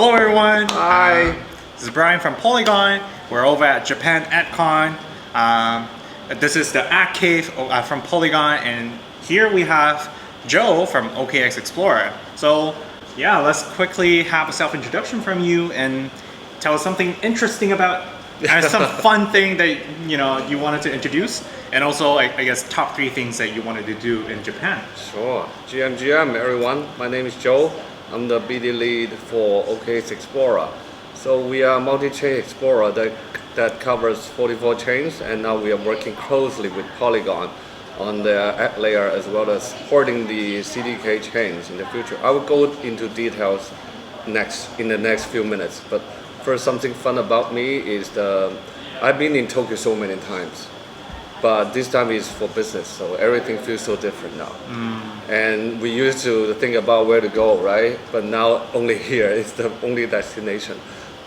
Hello everyone. Hi. This is Brian from Polygon. We're over at Japan AtCon. This is the Ag Cave from Polygon, and here we have Joe from OKX Explorer. So yeah, let's quickly have a self-introduction from you and tell us something interesting about some fun thing that you wanted to introduce, and also I guess top 3 things that you wanted to do in Japan. Sure. GM everyone. My name is Joe. I'm the BD lead for OKX Explorer. So we are a multi-chain explorer that covers 44 chains, and now we are working closely with Polygon on the AggLayer as well as supporting the CDK chains in the future. I will go into details in the next few minutes, but first, something fun about me is I've been in Tokyo so many times, but this time is for business, so everything feels so different now. And we used to think about where to go, right? But now only here is the only destination.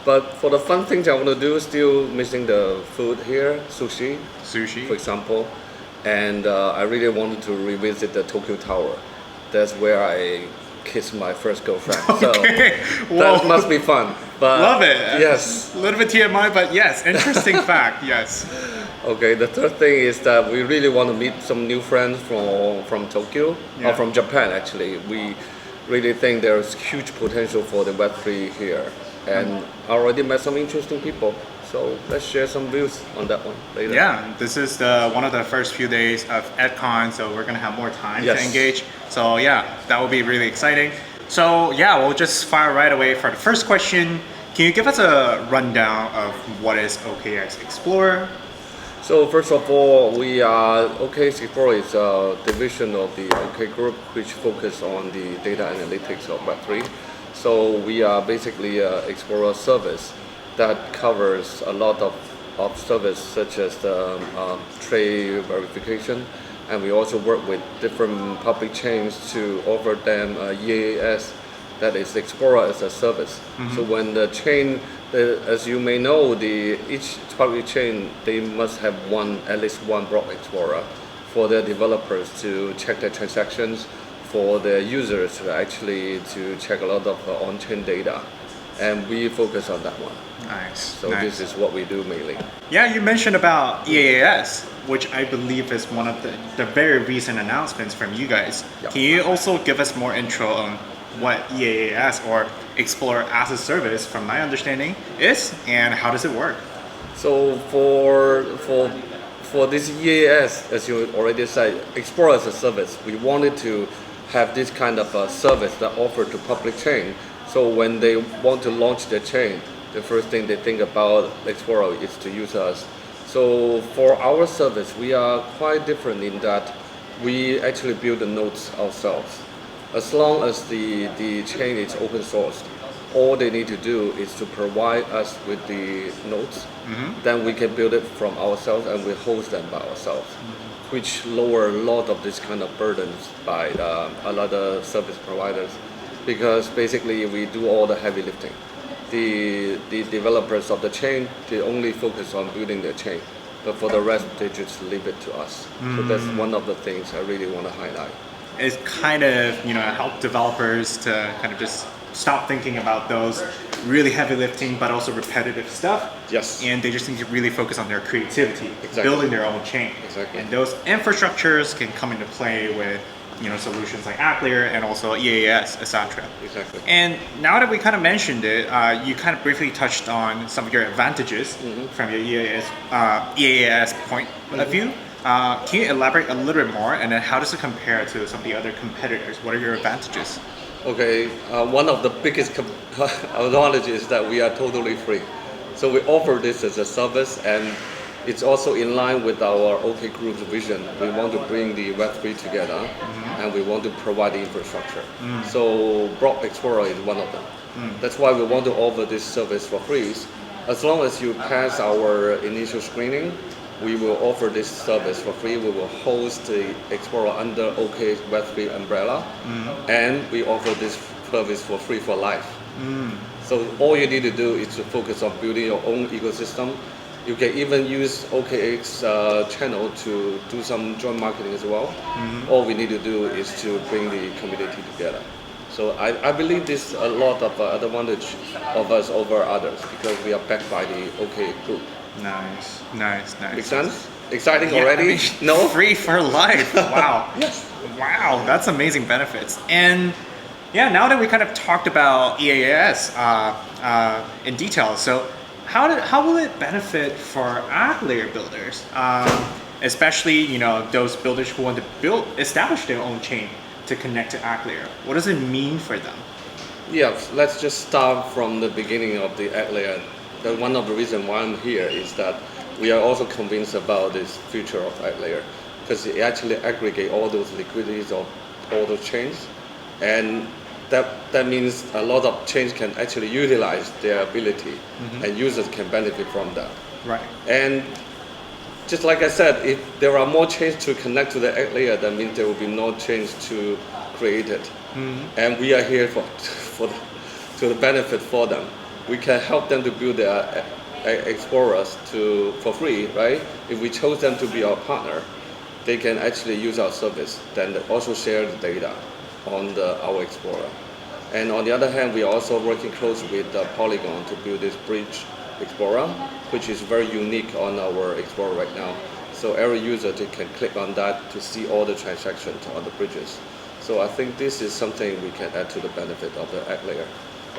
But for the fun things I want to do, still missing the food here, sushi, for example. And I really wanted to revisit the Tokyo Tower. That's where I kissed my first girlfriend. Okay. So that must be fun. But love it. Yes. A little bit TMI, but yes, interesting fact. Yes. Okay, the third thing is that we really want to meet some new friends from Tokyo, or from Japan actually. We really think there's huge potential for the Web3 here, and I already met some interesting people. So let's share some views on that one later. Yeah, this is one of the first few days of AdCon, so we're gonna have more time to engage. So yeah, that will be really exciting. So yeah, we'll just fire right away for the first question. Can you give us a rundown of what is OKX Explorer? So first of all, OKX Explorer is a division of the OK Group, which focus on the data analytics of Web3. So we are basically an Explorer service that covers a lot of service such as the trade verification, and we also work with different public chains to offer them EaaS, that is Explorer as a service. So when the chain, as you may know, each public chain, they must have at least one block explorer for their developers to check their transactions, for their users to check a lot of on-chain data, and we focus on that one. Nice. So this is what we do mainly. Yeah, you mentioned about EaaS, which I believe is one of the very recent announcements from you guys. Yep. Can you also give us more intro on what EaaS or Explorer as a Service, from my understanding, is, and how does it work? So for this EaaS, as you already said, Explorer as a Service, we wanted to have this kind of a service that offered to public chain. So when they want to launch their chain, the first thing they think about Explorer is to use us. So for our service, we are quite different in that we actually build the nodes ourselves. As long as the chain is open source, all they need to do is to provide us with the nodes. Then we can build it from ourselves and we host them by ourselves, which lower a lot of this kind of burdens by a lot of service providers, because basically we do all the heavy lifting. The developers of the chain, they only focus on building their chain, but for the rest they just leave it to us. So that's one of the things I really want to highlight. It's kind of help developers to kind of just stop thinking about those really heavy lifting but also repetitive stuff. Yes. And they just need to really focus on their creativity, building their own chain. Exactly. And those infrastructures can come into play with solutions like AggLayer and also EaaS, etc. Exactly. And now that we kind of mentioned it, you kind of briefly touched on some of your advantages from your EaaS point of view. Can you elaborate a little bit more, and then how does it compare to some of the other competitors? What are your advantages? Okay, one of the biggest advantages is that we are totally free. So we offer this as a service, and it's also in line with our OK Group's vision. We want to bring the Web3 together, and we want to provide the infrastructure. So Block Explorer is one of them. That's why we want to offer this service for free. As long as you pass our initial screening, we will offer this service for free. We will host the Explorer under OKX Web3 umbrella, and we offer this service for free for life. So all you need to do is to focus on building your own ecosystem. You can even use OKX channel to do some joint marketing as well. All we need to do is to bring the community together. So I believe this a lot of advantage of us over others because we are backed by the OK group. Nice, nice, nice. Make sense? Exciting Yeah, already? I mean, No? free for life. Wow. Yes. Wow, that's amazing benefits. And yeah, now that we kind of talked about EaaS in detail, so how will it benefit for AggLayer builders, especially those builders who want to establish their own chain to connect to AggLayer? What does it mean for them? Yeah, let's just start from the beginning of the AggLayer. One of the reasons why I'm here is that we are also convinced about this future of AggLayer because it actually aggregate all those liquidities of all those chains, and that means a lot of chains can actually utilize their ability, and users can benefit from that. Right. And just like I said, if there are more chains to connect to the AggLayer, that means there will be no chains to create it. And we are here to the benefit for them. We can help them to build their explorers for free, right? If we chose them to be our partner, they can actually use our service, then also share the data on our explorer. And on the other hand, we are also working closely with Polygon to build this bridge explorer, which is very unique on our explorer right now. So every user can click on that to see all the transactions on the bridges. So I think this is something we can add to the benefit of the AggLayer.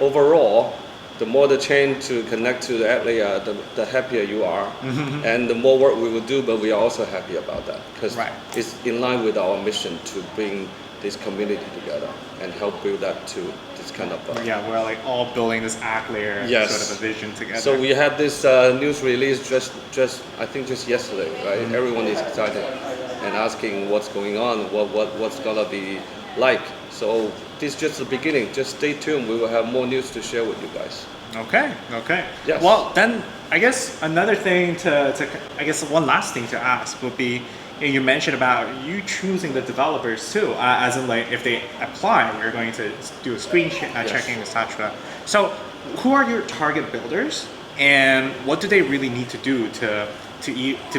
Overall, the more the chain to connect to the AggLayer, the happier you are, and the more work we will do, but we are also happy about that because it's in line with our mission to bring this community together and help build that to this kind of. Yeah, we're like all building this AggLayer sort of a vision together. So we had this news release I think just yesterday, right? Everyone is excited and asking what's going on, what's gonna be like. So this is just the beginning. Just stay tuned. We will have more news to share with you guys. Okay. Yes. Well, then I guess another thing I guess one last thing to ask would be, you mentioned about you choosing the developers too, as in like if they apply, you're going to do a screen checking, etc. So who are your target builders, and what do they really need to do to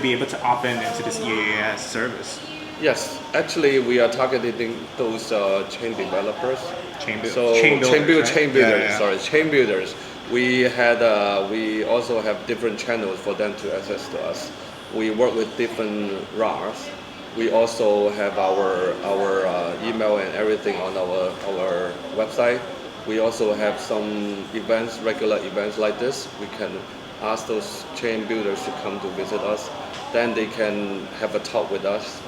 be able to opt into this EaaS service? Yes, actually we are targeting those chain developers. Chain builders. We also have different channels for them to access to us. We work with different RARs. We also have our email and everything on our website. We also have some events, regular events like this. We can ask those chain builders to come to visit us. Then they can have a talk with us.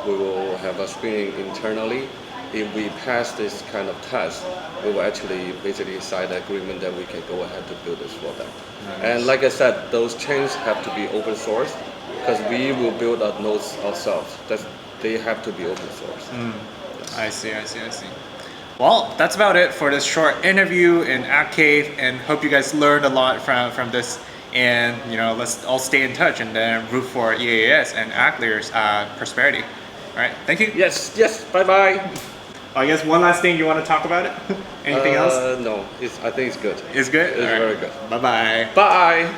We will have a screening internally. If we pass this kind of test, we will actually basically sign an agreement that we can go ahead to build this for them. Nice. And like I said, those chains have to be open source because we will build our nodes ourselves. They have to be open source. Yes. I see. Well, that's about it for this short interview in AggCave, and hope you guys learned a lot from this. And let's all stay in touch and then root for EaaS and AggLayer's prosperity. All right, thank you. Yes. Bye. I guess one last thing you want to talk about it? Anything else? No, I think it's good. It's good? It's very good. Bye-bye. Bye.